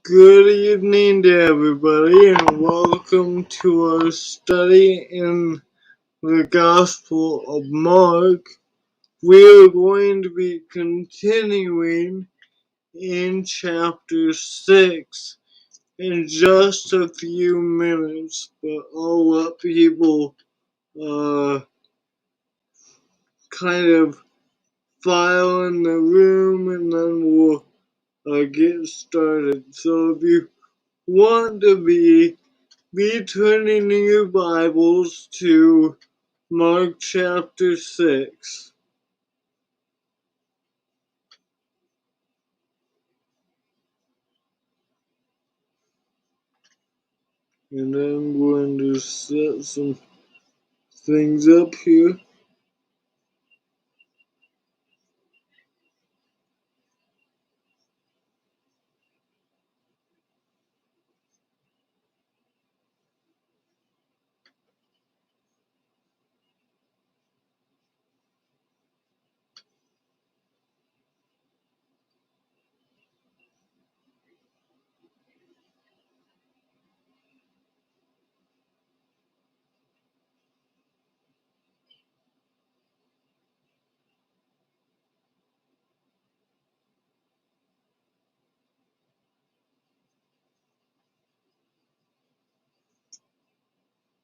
Good evening to everybody, and welcome to our study in the Gospel of Mark. We are going to be continuing in chapter 6 in just a few minutes, but I'll let people kind of file in the room and then we'll get started. So if you want to be turning your Bibles to Mark chapter 6. And I'm going to set some things up here.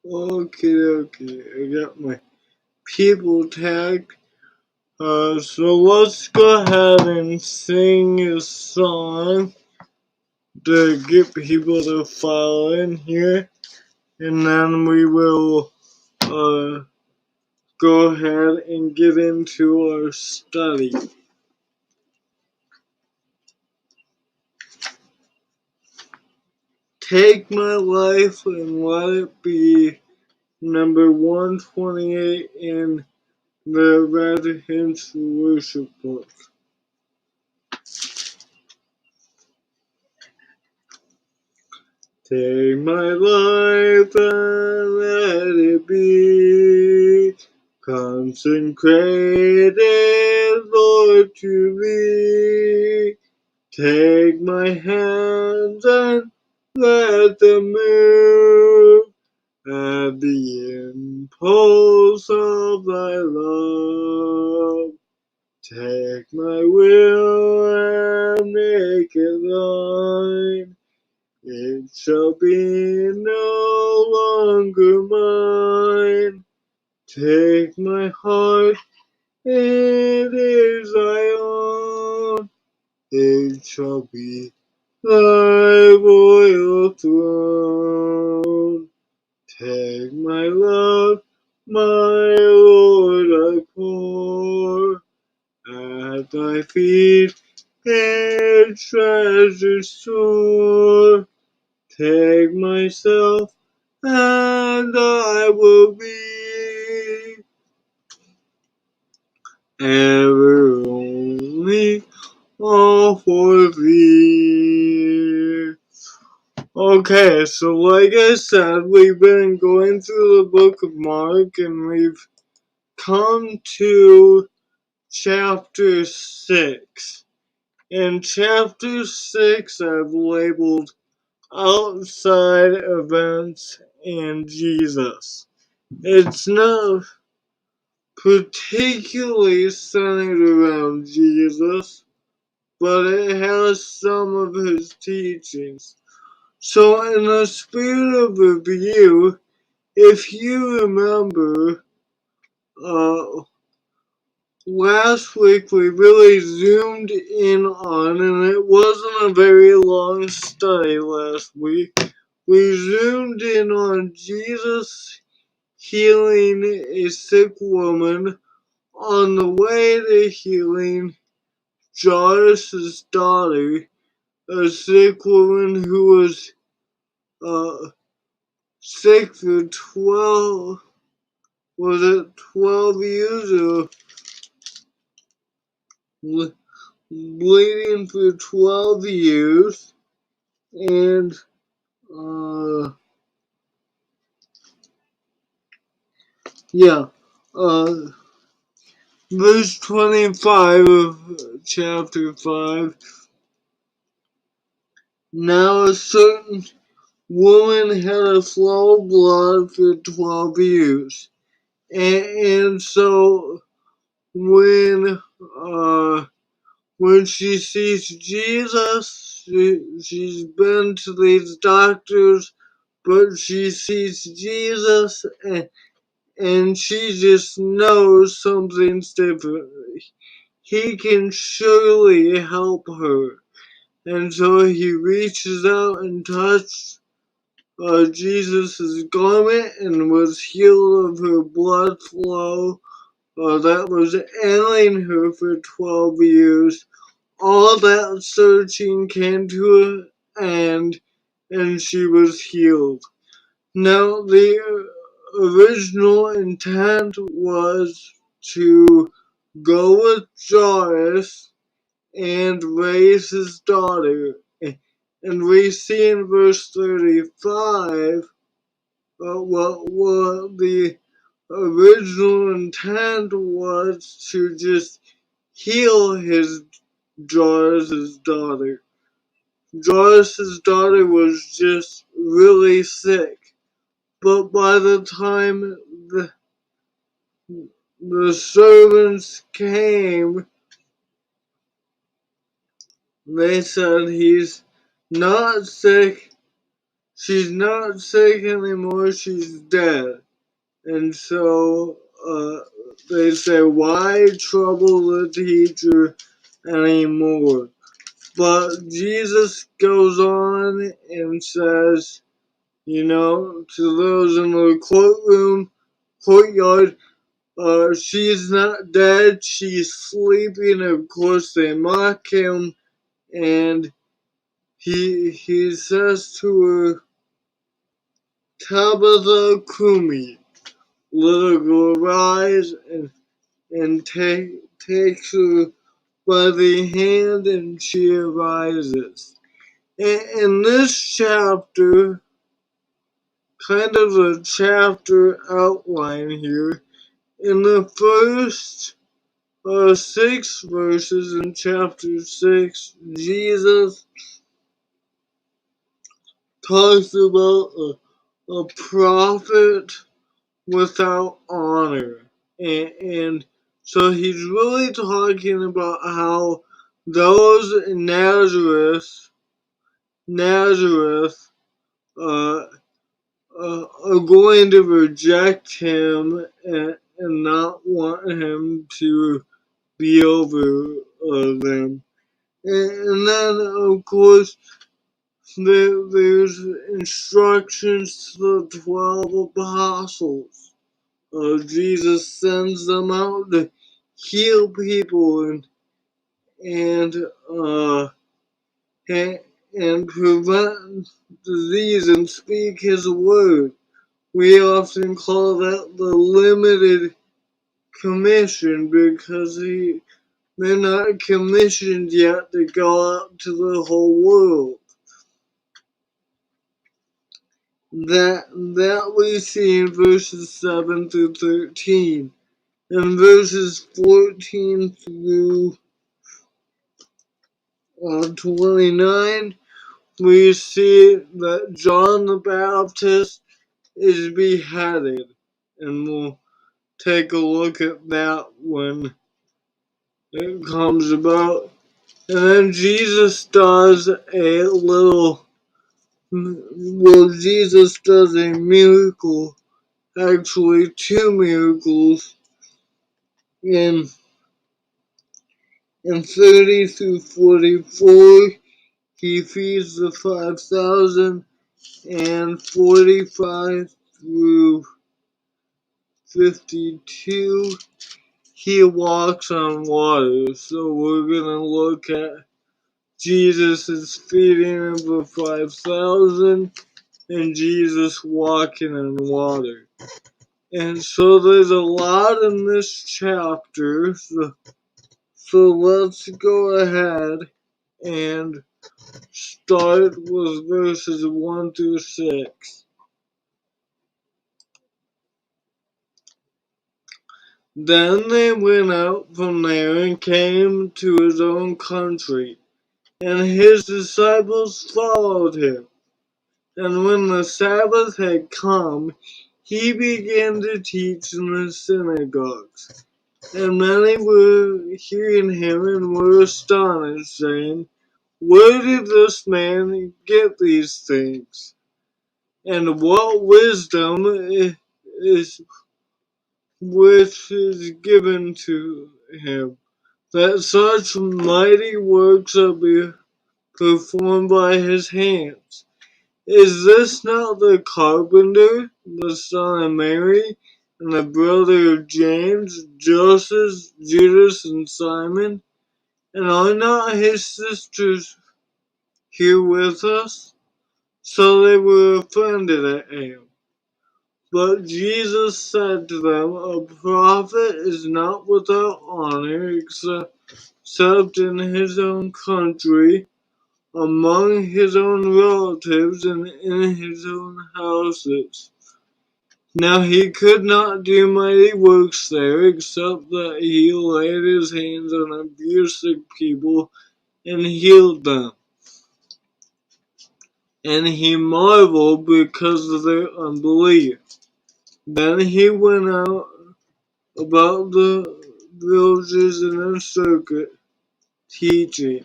Okay, I got my people tagged. So let's go ahead and sing a song to get people to file in here. And then we will go ahead and get into our study. Take My Life and Let It Be, number 128 in the Red Hymns Worship Book. Take my life and let it be consecrated, Lord, to Thee. Take my hands and let them move at the impulse of Thy love. Take my will and make it Thine. It shall be no longer mine. Take my heart, it is Thy own. It shall be Thy royal throne. Take my love, my Lord, I pour at Thy feet in treasure store. Take myself, and I will be ever only all for Thee. Okay, so like I said, we've been going through the book of Mark, and we've come to chapter 6. In chapter 6, I've labeled outside events and Jesus. It's not particularly centered around Jesus, but it has some of his teachings. So in the spirit of review, if you remember, last week we really zoomed in on, and it wasn't a very long study last week, we zoomed in on Jesus healing a sick woman on the way to healing Jairus' daughter, a sick woman who was sick for 12 years or bleeding for 12 years, and verse 25 of chapter 5, Now a certain woman had a flow of blood for 12 years. And so when she sees Jesus, she's been to these doctors, but she sees Jesus and she just knows something's different. He can surely help her. And so he reaches out and touched Jesus' garment and was healed of her blood flow that was ailing her for 12 years. All that searching came to an end and she was healed. Now, the original intent was to go with Jairus and raise his daughter. And we see in verse 35 what the original intent was to just heal Jairus' daughter. Jairus' daughter was just really sick, but by the time the servants came, they said he's not sick. She's not sick anymore. She's dead. And so they say, why trouble the teacher anymore? But Jesus goes on and says, to those in the courtyard, she's not dead, she's sleeping. Of course, they mock him, and he says to her, Tabitha Kumi, little girl, rise, and takes her by the hand, and she arises. In this chapter, kind of a chapter outline here, in the first 6 verses in chapter 6, Jesus talks about a prophet without honor. And so he's really talking about how those in Nazareth are going to reject him and not want him to be over them. And then, of course, there's instructions to the 12 apostles. Jesus sends them out to heal people and uh, and prevent disease and speak His word. We often call that the limited commission because they're not commissioned yet to go out to the whole world. That we see in verses 7 through 13. In verses 14 through 29, we see that John the Baptist is beheaded. And we'll take a look at that when it comes about. And then Jesus does Jesus does a miracle, actually 2 miracles in 30 through 44. He feeds the 5,000, and 45 through 52, he walks on water. So we're going to look at Jesus' feeding of the 5,000 and Jesus walking on water. And so there's a lot in this chapter. So let's go ahead and start with verses 1 through 6. Then they went out from there and came to his own country. and his disciples followed him. And when the Sabbath had come, he began to teach in the synagogues. And many were hearing him and were astonished, saying, "Where did this man get these things? And what wisdom is which is given to him, that such mighty works are performed by his hands? Is this not the carpenter, the son of Mary, and the brother of James, Joseph, Judas, and Simon? And are not his sisters here with us?" So they were offended at him. But Jesus said to them, "A prophet is not without honor except in his own country, among his own relatives, and in his own houses." Now he could not do mighty works there, except that he laid his hands on a few sick people and healed them. And he marveled because of their unbelief. Then he went out about the villages in a circuit, teaching.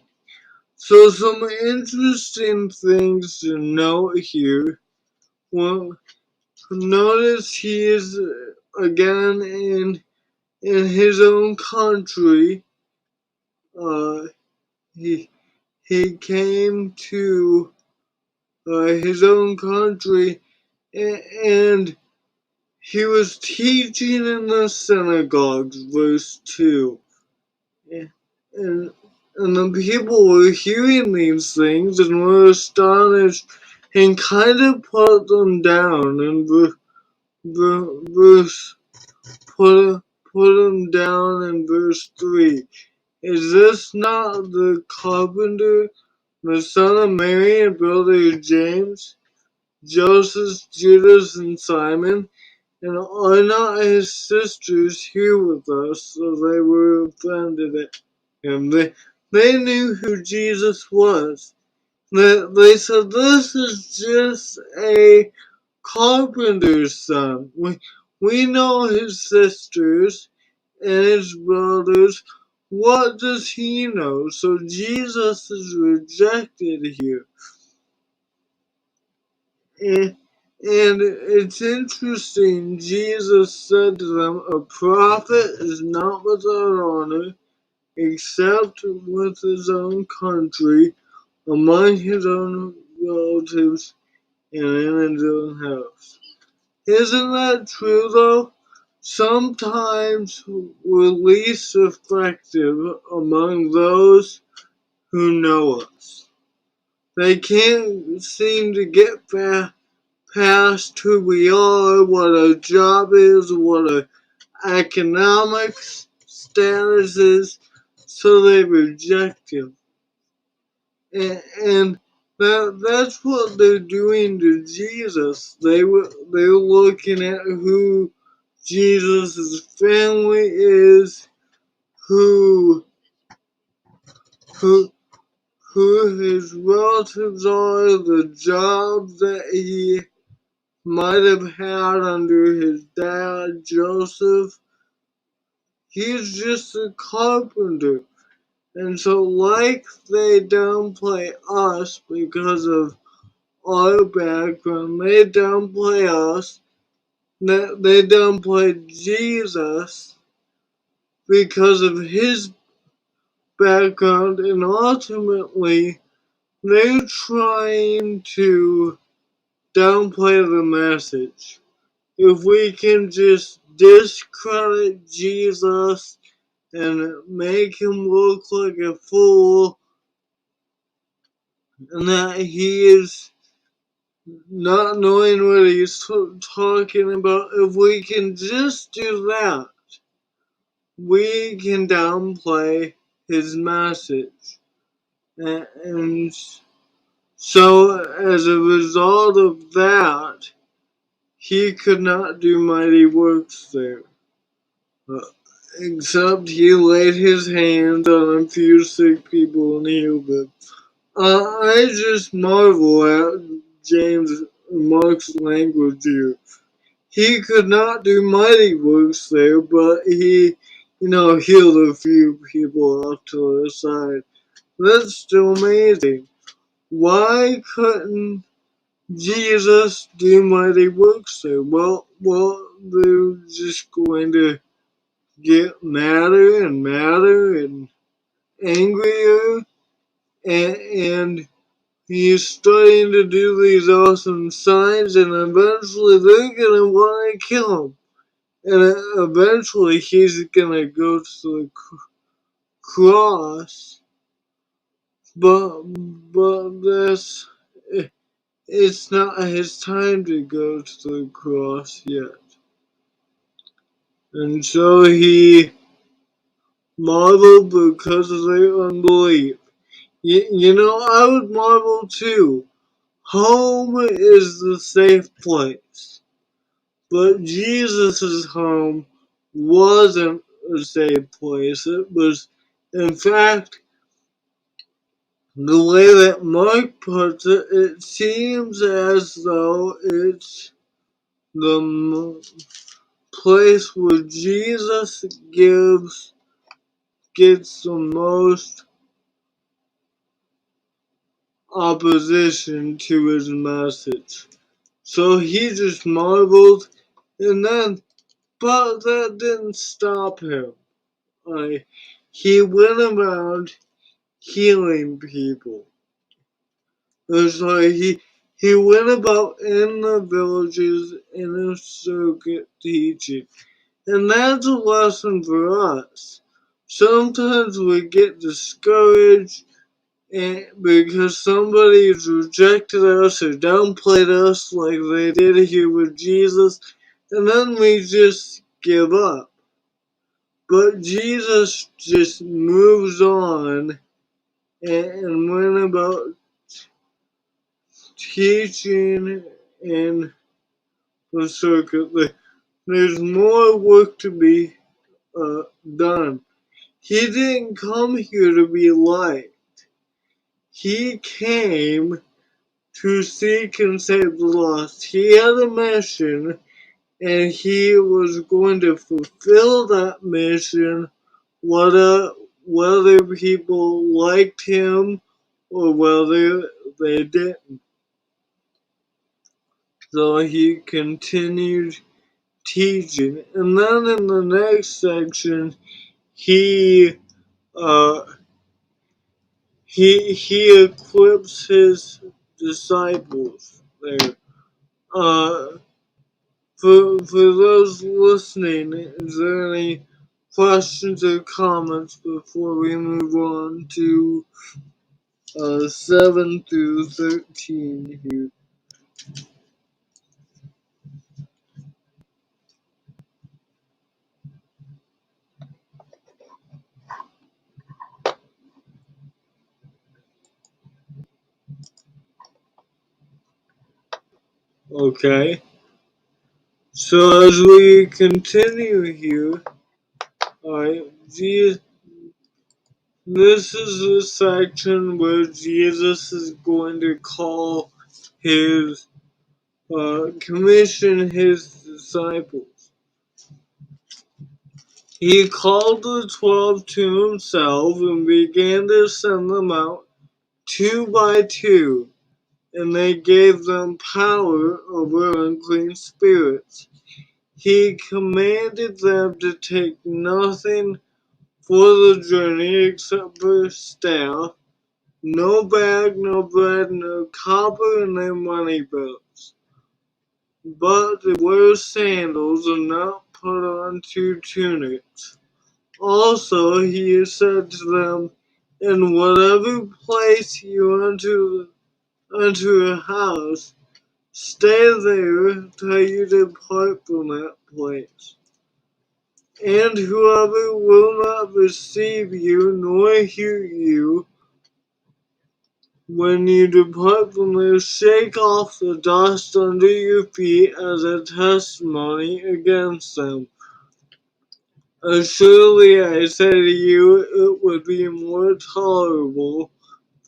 So some interesting things to note here. Well, notice he is again in his own country. He he came to his own country, and he was teaching in the synagogues, verse 2. And, and the people were hearing these things and were astonished and kind of put them down. And verse put them down in verse 3. Is this not the carpenter, the son of Mary, and brother of James, Joseph, Judas, and Simon? And are not his sisters here with us? So they were offended at him. They knew who Jesus was. They said, "This is just a carpenter's son. We know his sisters and his brothers. What does he know?" So Jesus is rejected here. And it's interesting, Jesus said to them, "A prophet is not without honor except with his own country, among his own relatives, and in his own house." Isn't that true though? Sometimes we're least effective among those who know us. They can't seem to get past who we are, what our job is, what our economic status is, so they reject him. And that's what they're doing to Jesus. They're looking at who Jesus' family is, who who his relatives are, the job that he might have had under his dad, Joseph. He's just a carpenter. And so, like they downplay us because of our background, they downplay us, they downplay Jesus because of his background, and ultimately, they're trying to downplay the message. If we can just discredit Jesus and make him look like a fool, and that he is not knowing what he's talking about, if we can just do that, we can downplay his message. And so, as a result of that, he could not do mighty works there. Except he laid his hands on a few sick people and healed them. I just marvel at James Mark's language here. He could not do mighty works there, but he, healed a few people off to the side. That's still amazing. Why couldn't Jesus do mighty works there? Well, they're just going to get madder and madder and angrier, and he's starting to do these awesome signs, and eventually they're gonna want to kill him. And eventually he's gonna go to the cross, but that's it's not his time to go to the cross yet. And so he marveled because of their unbelief. I would marvel too. Home is the safe place. But Jesus' home wasn't a safe place. It was, in fact, the way that Mark puts it, it seems as though it's the place where Jesus gets the most opposition to his message. So he just marveled, and then, but that didn't stop him. He went around healing people. It's like he went about in the villages in a circuit teaching. And that's a lesson for us. Sometimes we get discouraged because somebody's rejected us or downplayed us like they did here with Jesus, and then we just give up. But Jesus just moves on and went about teaching in the circuit. There's more work to be done. He didn't come here to be liked. He came to seek and save the lost. He had a mission, and he was going to fulfill that mission, whether people liked him or whether they didn't. So he continued teaching, and then in the next section, he uh, he equips his disciples there. Uh, for those listening, is there any questions or comments before we move on to 7 through 13 here? Okay. So as we continue here, alright, this is the section where Jesus is going to call commission his disciples. He called the 12 to himself and began to send them out 2 by 2, and they gave them power over unclean spirits. He commanded them to take nothing for the journey except for staff, no bag, no bread, no copper in their money belts, but to wear sandals and not put on 2 tunics. Also, he said to them, in whatever place you enter a house, stay there till you depart from that place. And whoever will not receive you nor hear you when you depart from there, shake off the dust under your feet as a testimony against them. Surely I say to you, it would be more tolerable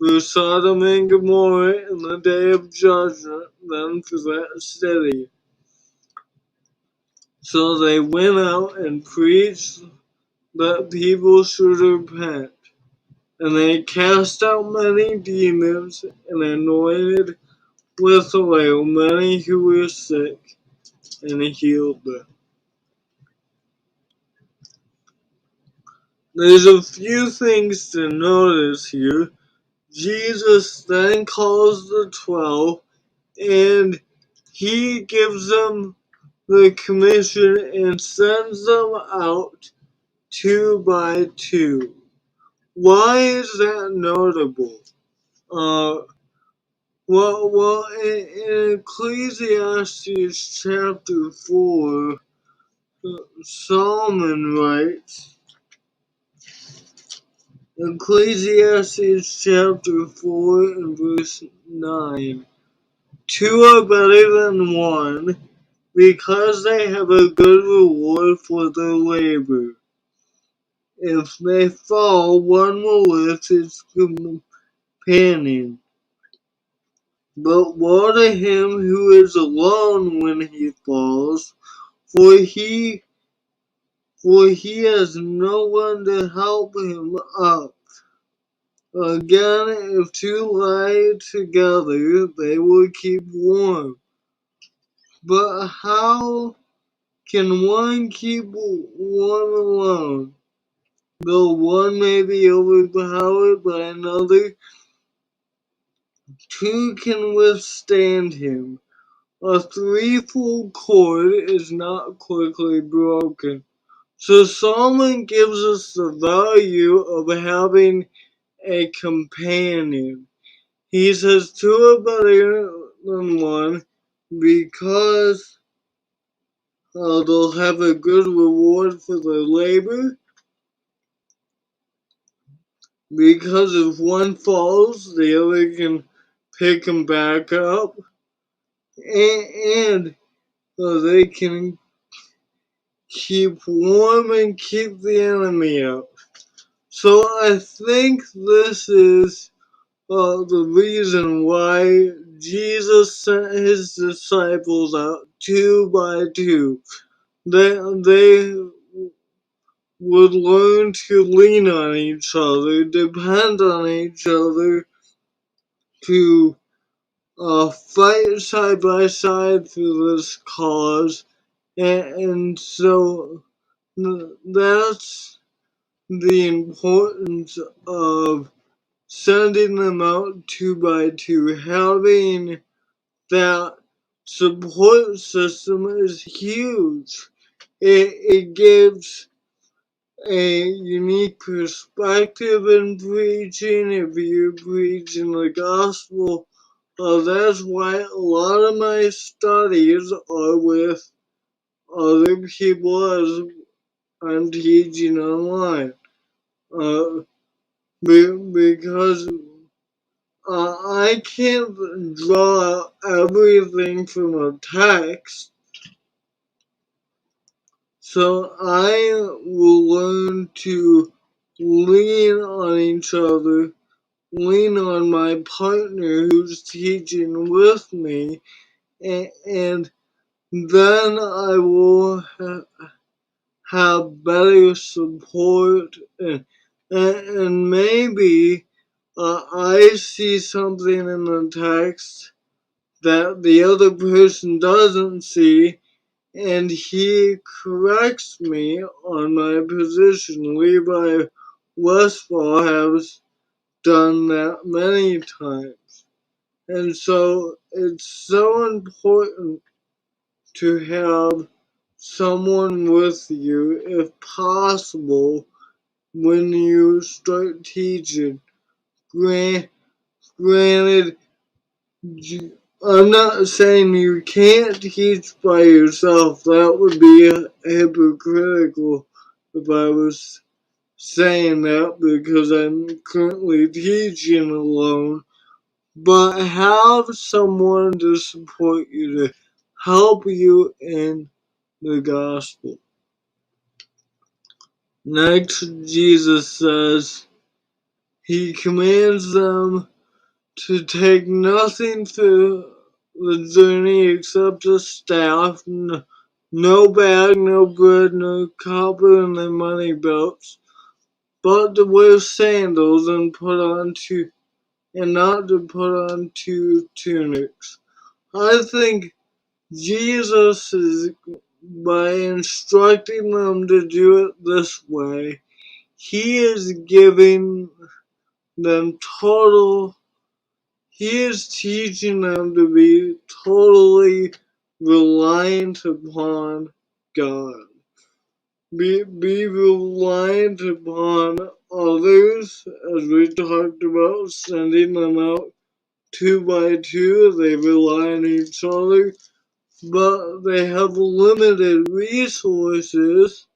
for Sodom and Gomorrah in the day of judgment than for that city. So they went out and preached that people should repent. And they cast out many demons and anointed with oil many who were sick and healed them. There's a few things to notice here. Jesus then calls the 12 and he gives them the commission and sends them out 2 by 2. Why is that notable? Well, in Ecclesiastes chapter 4, Solomon writes, Ecclesiastes chapter 4 and verse 9, 2 are better than 1, because they have a good reward for their labor. If they fall, one will lift his companion. But woe to him who is alone when he falls, for he has no one to help him up. Again, if two lie together, they will keep warm. But how can one keep warm alone? Though one may be overpowered by another, two can withstand him. A threefold cord is not quickly broken. So Solomon gives us the value of having a companion. He says 2 are better than 1 because they'll have a good reward for their labor. Because if one falls, the other can pick him back up. And they can keep warm and keep the enemy out. So I think this is the reason why Jesus sent his disciples out 2 by 2. They would learn to lean on each other, depend on each other, to fight side by side for this cause. And so that's the importance of sending them out 2 by 2. Having that support system is huge. It gives a unique perspective in preaching. If you're preaching the gospel, that's why a lot of my studies are with other people as I'm teaching online. Because I can't draw out everything from a text, so I will learn to lean on each other, lean on my partner who's teaching with me, and then I will have better support, and maybe I see something in the text that the other person doesn't see, and he corrects me on my position. Levi Westfall has done that many times. And so it's so important to have someone with you, if possible, when you start teaching. Granted, I'm not saying you can't teach by yourself. That would be hypocritical if I was saying that, because I'm currently teaching alone. But have someone to support you, to help you in the gospel. Next, Jesus says, he commands them to take nothing for the journey except a staff, no bag, no bread, no copper in their money belts, but to wear sandals and not to put on two tunics. I think Jesus is, by instructing them to do it this way, he is giving them he is teaching them to be totally reliant upon God. Be reliant upon others, as we talked about, sending them out two by two. They rely on each other, but they have limited resources,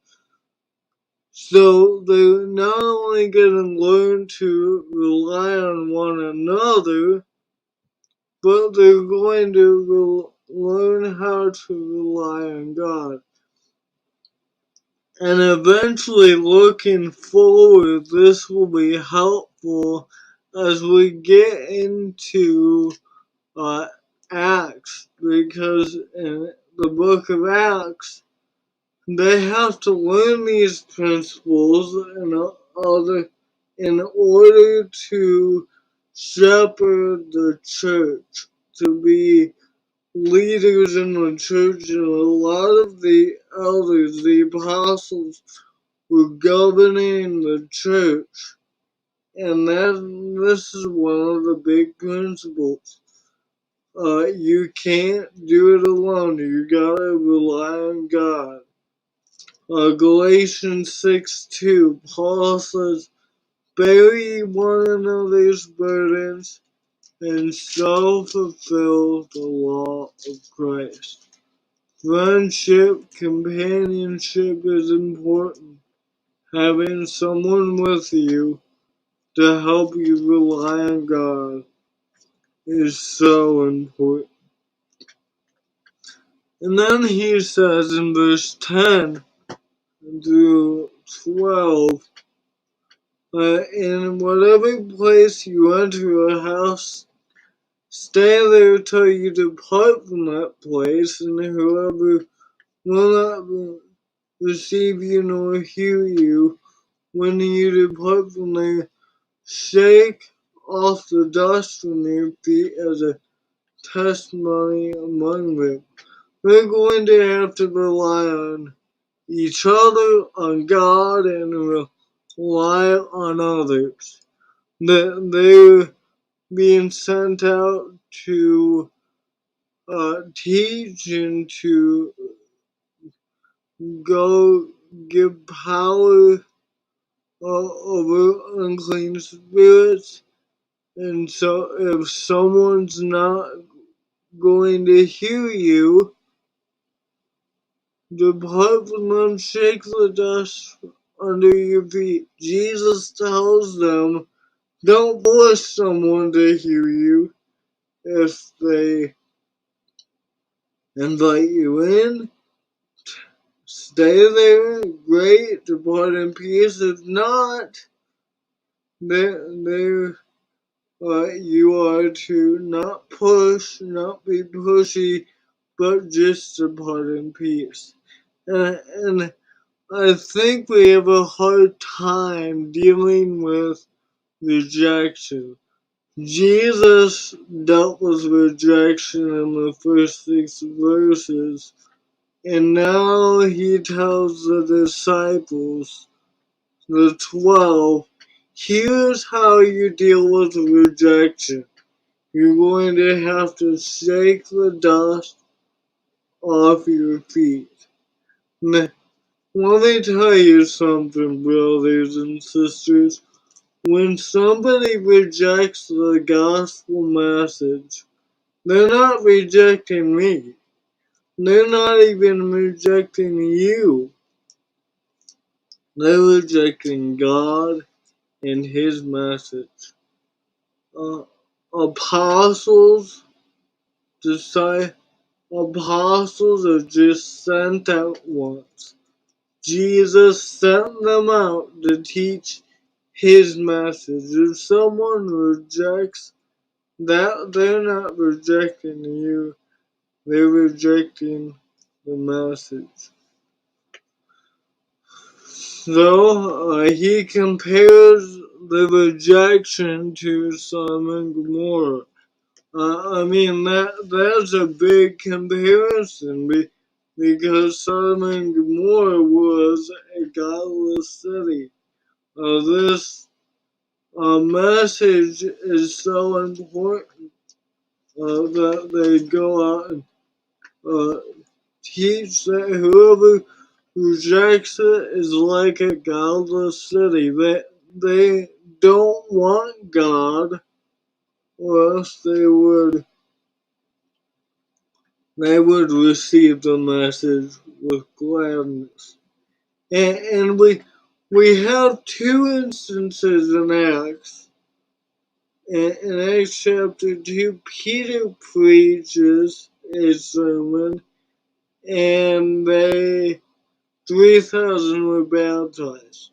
so they're not only going to learn to rely on one another, but they're going to learn how to rely on God. And eventually, looking forward, this will be helpful as we get into Acts, because in the book of Acts, they have to learn these principles in order to shepherd the church, to be leaders in the church, and a lot of the elders, the apostles, were governing the church. And this is one of the big principles. You can't do it alone. You gotta rely on God. Galatians 6:2, Paul says, "Bear one another's burdens, and so fulfill the law of Christ." Friendship, companionship is important. Having someone with you to help you rely on God is so important. And then he says in verse 10 through 12, in whatever place you enter a house, stay there till you depart from that place, and whoever will not receive you nor hear you when you depart from there, shake off the dust from your feet as a testimony among them. We're going to have to rely on each other, on God, and rely on others. They're being sent out to teach and to go give power over unclean spirits. And so if someone's not going to hear you, depart from them, shake the dust under your feet. Jesus tells them, don't force someone to hear you. If they invite you in, stay there, great, depart in peace. If not, then you are to not push, not be pushy, but just depart in peace. And I think we have a hard time dealing with rejection. Jesus dealt with rejection in the first 6 verses, and now he tells the disciples, the 12, here's how you deal with rejection. You're going to have to shake the dust off your feet. Let me tell you something, brothers and sisters. When somebody rejects the gospel message, they're not rejecting me. They're not even rejecting you. They're rejecting God and His message. Apostles are just sent out once. Jesus sent them out to teach His message. If someone rejects that they're not rejecting you, they're rejecting the message. So he compares the rejection to Sodom and Gomorrah. I mean, that's a big comparison because Sodom and Gomorrah was a godless city. This message is so important that they go out and teach that whoever rejects it is like a godless city. They don't want God, or else they would receive the message with gladness. And we have two instances in Acts. In Acts chapter 2, Peter preaches a sermon, and 3,000 were baptized.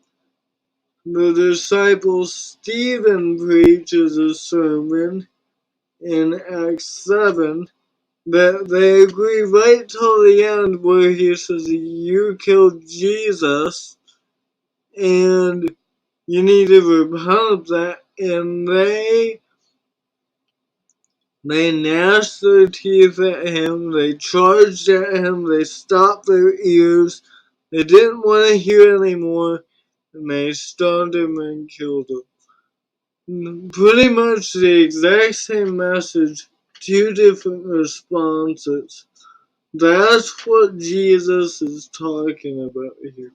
The disciple Stephen preaches a sermon in Acts 7 that they agree right till the end where he says, "You killed Jesus and you need to repent of that." And they gnashed their teeth at him, they charged at him, they stopped their ears, they didn't want to hear anymore, and they stoned him and killed him. Pretty much the exact same message, two different responses. That's what Jesus is talking about here.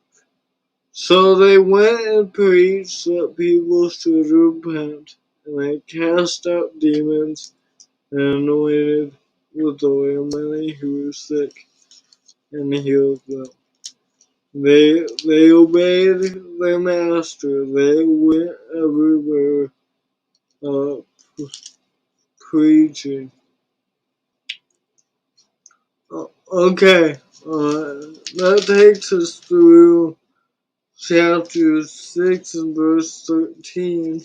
So they went and preached that people should repent, and they cast out demons and anointed with oil many who were sick and healed them. They obeyed their master. They went everywhere uh, preaching. Okay, that takes us through chapter 6 and verse 13.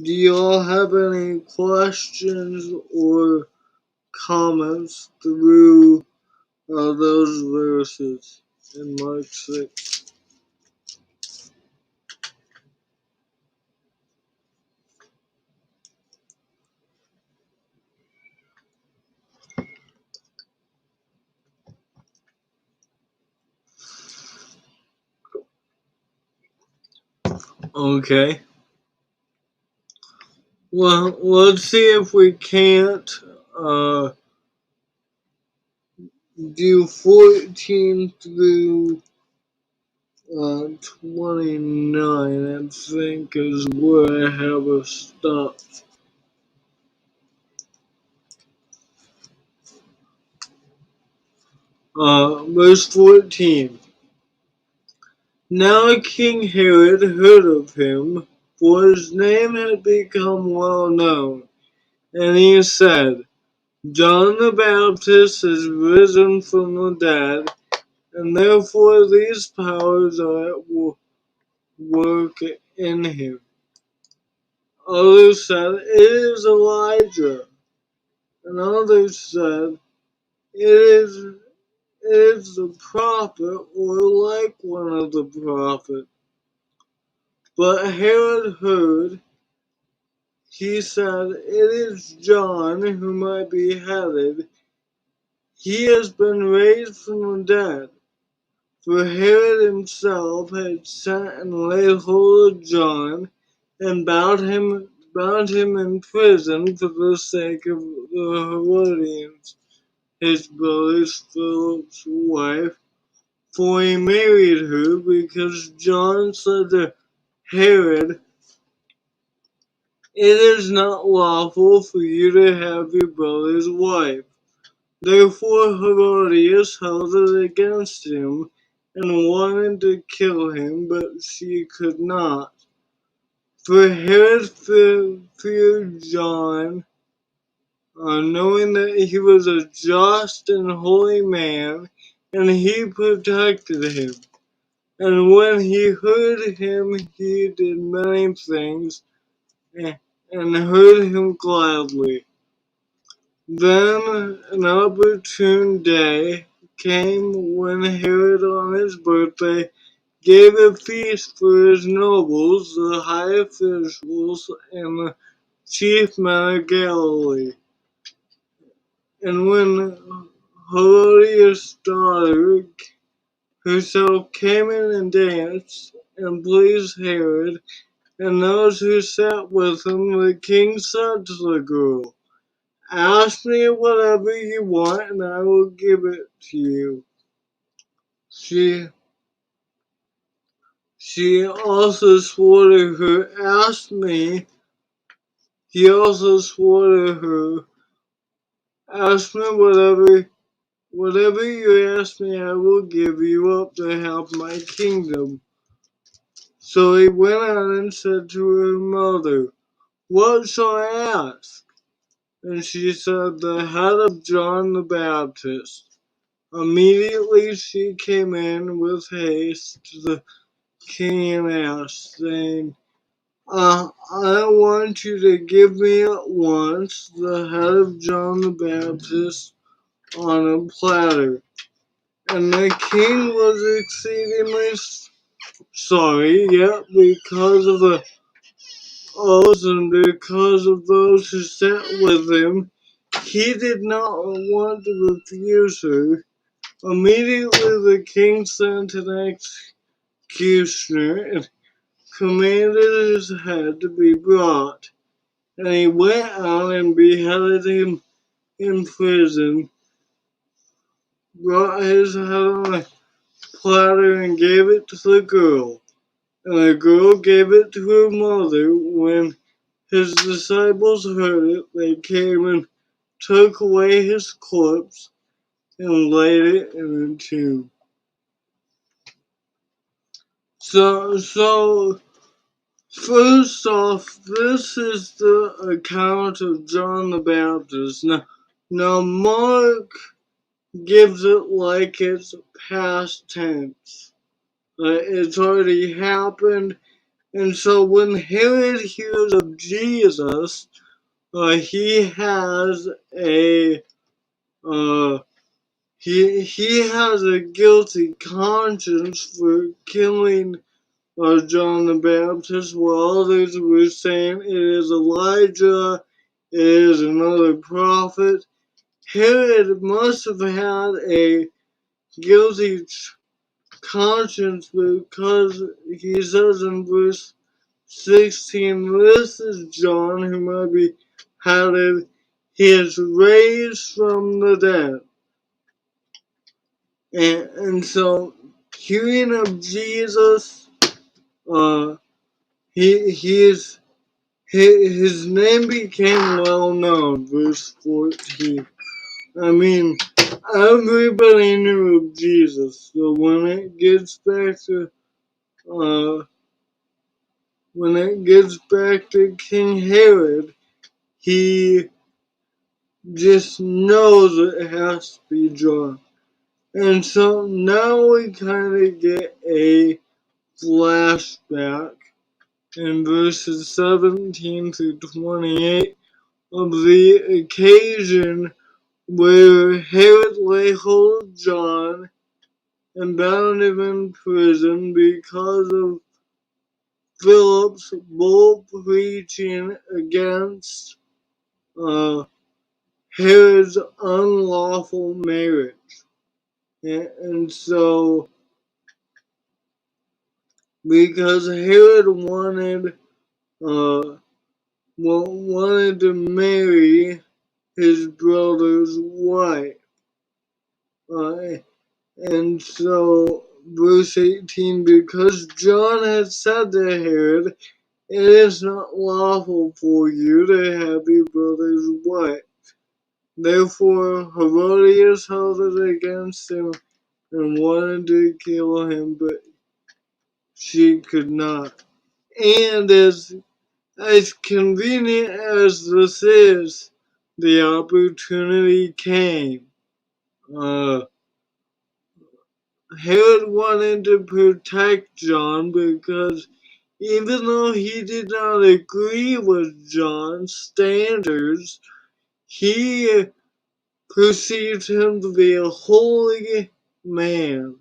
Do y'all have any questions or comments through those verses in Mark 6? Okay. Well, let's see if we can't do 14 through 29, I think is where I have us stopped. Verse 14. Now King Herod heard of him, for his name had become well known, and he said, John the Baptist is risen from the dead, and therefore these powers are at work in him. Others said, It is Elijah. And others said, It is the prophet, or like one of the prophets. But Herod heard, he said, It is John whom I beheaded. He has been raised from the dead. For Herod himself had sent and laid hold of John, and bound him in prison for the sake of the Herodians, his brother Philip's wife. For he married her because John said to Herod, It is not lawful for you to have your brother's wife. Therefore Herodias held it against him and wanted to kill him, but she could not. For Herod feared John, knowing that he was a just and holy man, and he protected him. And when he heard him, he did many things and heard him gladly. Then an opportune day came when Herod on his birthday gave a feast for his nobles, the high officials, and the chief men of Galilee. And when Herodias' daughter herself came in and danced and pleased Herod and those who sat with him, the king said to the girl, "Ask me whatever you want, and I will give it to you." She also swore to her, he also swore to her, "Ask me whatever you ask me, I will give you up to have my kingdom." So he went out and said to her mother, "What shall I ask?" And she said, "The head of John the Baptist." Immediately she came in with haste to the king and asked, saying, I want you to give me at once the head of John the Baptist on a platter." And the king was exceedingly sorry, yet because of the oaths and because of those who sat with him, he did not want to refuse her. Immediately the king sent an executioner and commanded his head to be brought. And he went out and beheaded him in prison, brought his head on a platter and gave it to the girl. And the girl gave it to her mother. When his disciples heard it, they came and took away his corpse and laid it in a tomb. So first off, this is the account of John the Baptist. Now Mark gives it like it's past tense. It's already happened, and so when Herod hears of Jesus, he has a he has a guilty conscience for killing John the Baptist, while others were saying it is Elijah, it is another prophet. Herod must have had a guilty conscience because he says in verse 16, "This is John whom I beheaded. He is raised from the dead." And so, hearing of Jesus, his name became well known. Verse 14. I mean, everybody knew of Jesus. So when it gets back to King Herod, he just knows it has to be John. And so now we kind of get a flashback in verses 17 through 28 of the occasion where Herod lay hold of John and bound him in prison because of Philip's bold preaching against Herod's unlawful marriage. And so, because Herod wanted to marry his brother's wife. And so, verse 18, because John had said to Herod, "It is not lawful for you to have your brother's wife." Therefore, Herodias held it against him and wanted to kill him, but she could not. And as convenient as this is, the opportunity came. Herod wanted to protect John because Even though he did not agree with John's standards, he perceived him to be a holy man,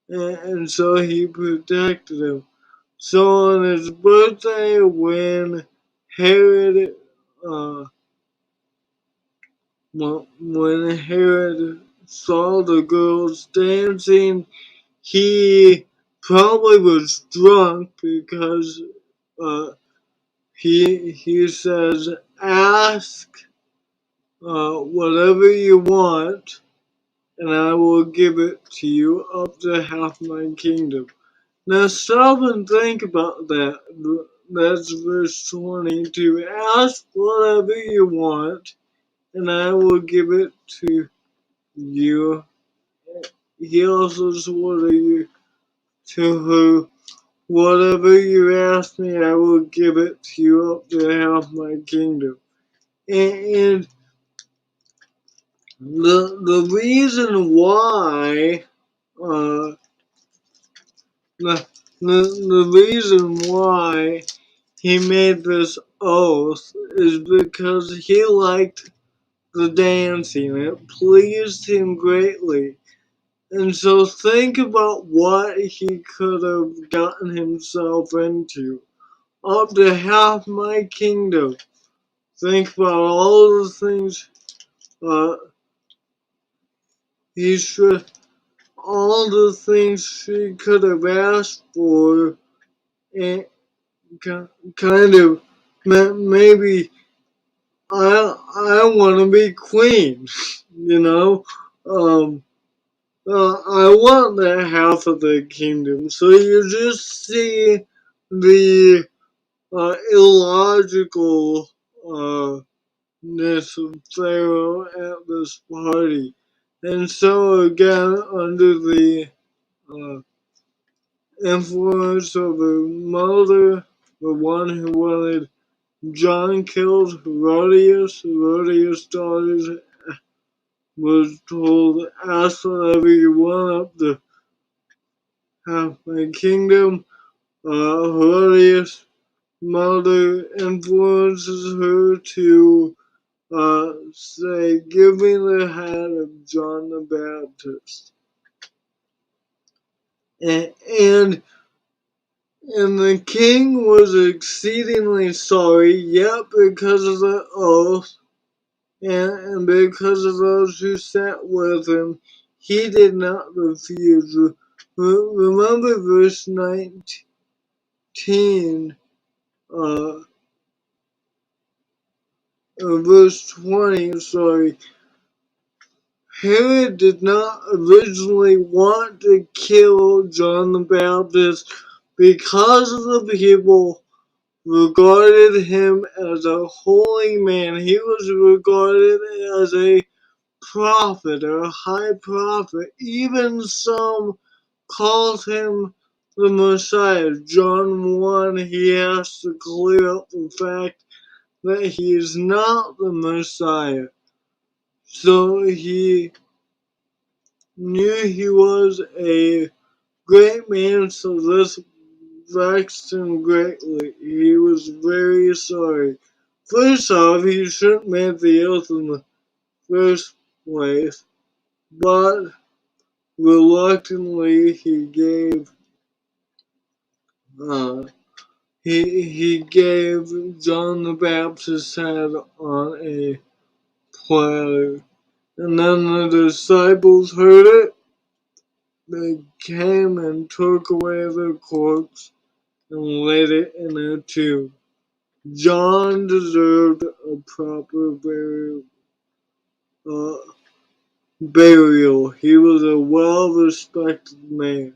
and so he protected him. So on his birthday, when Herod, uh, when Herod saw the girls dancing, he probably was drunk because he says, "Ask whatever you want, and I will give it to you, up to half my kingdom." Now stop and think about that. That's verse 22. Ask whatever you want, and I will give it to you. He also swore to her, "Whatever you ask me, I will give it to you, up to half my kingdom." And the reason why, uh, the reason why he made this oath is because he liked the dancing. It pleased him greatly. And so think about what he could have gotten himself into. Up to half my kingdom. Think about all the things uh, he should, all the things she could have asked for, and kind of maybe I want to be queen, you know. I want that half of the kingdom. So you just see the illogical ness of Pharaoh at this party. And so again, under the uh, influence of the mother, the one who wanted John killed, Herodias' daughter, was told, "Ask whatever you want, up to half my kingdom." Herodias' mother influences her to say, "Give me the head of John the Baptist." And the king was exceedingly sorry, yet because of the oath and because of those who sat with him, he did not refuse. Remember verse 19, uh, verse 20, sorry. Herod did not originally want to kill John the Baptist because of the people regarded him as a holy man. He was regarded as a prophet or a high prophet. Even some called him the Messiah. John 1, he has to clear up the fact that he is not the Messiah. So he knew he was a great man, so this vexed him greatly. He was very sorry. First off, he shouldn't make the oath in the first place, but reluctantly uh, he gave John the Baptist's head on a platter. And then the disciples heard it. They came and took away the corpse and laid it in a tomb. John deserved a proper uh, burial. He was a well-respected man.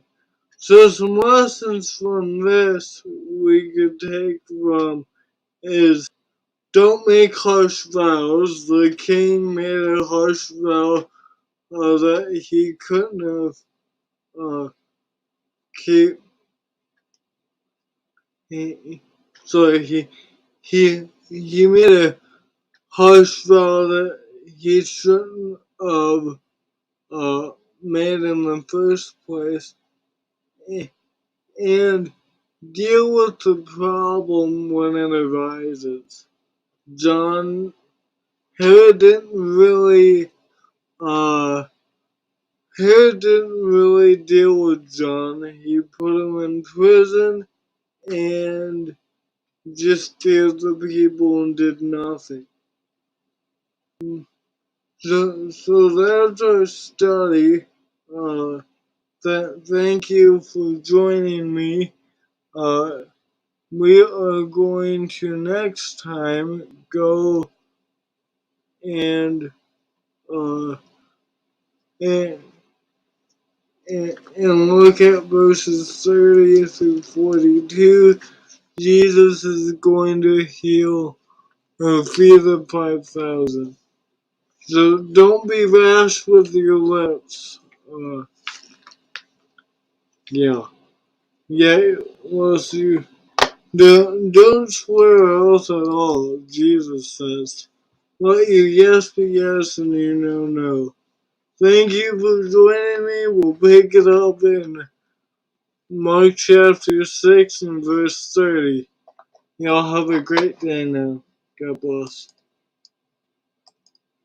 So some lessons from this we could take from is, don't make harsh vows. The king made a harsh vow that he couldn't have keep. He made a harsh vow that he shouldn't have made in the first place, and deal with the problem when it arises. John Herod didn't really Herod didn't really deal with John. He put him in prison and just scared the people and did nothing. So that's our study. Thank you for joining me. We are going to next time go and uh, and, and look at verses 30 through 42. Jesus is going to heal or feed the 5,000. So don't be rash with your lips. Yeah. Yeah, well, see, don't swear else at all, Jesus says. Let your yes be yes and your no, no. Thank you for joining me. We'll pick it up in Mark chapter 6 and verse 30. Y'all have a great day now. God bless.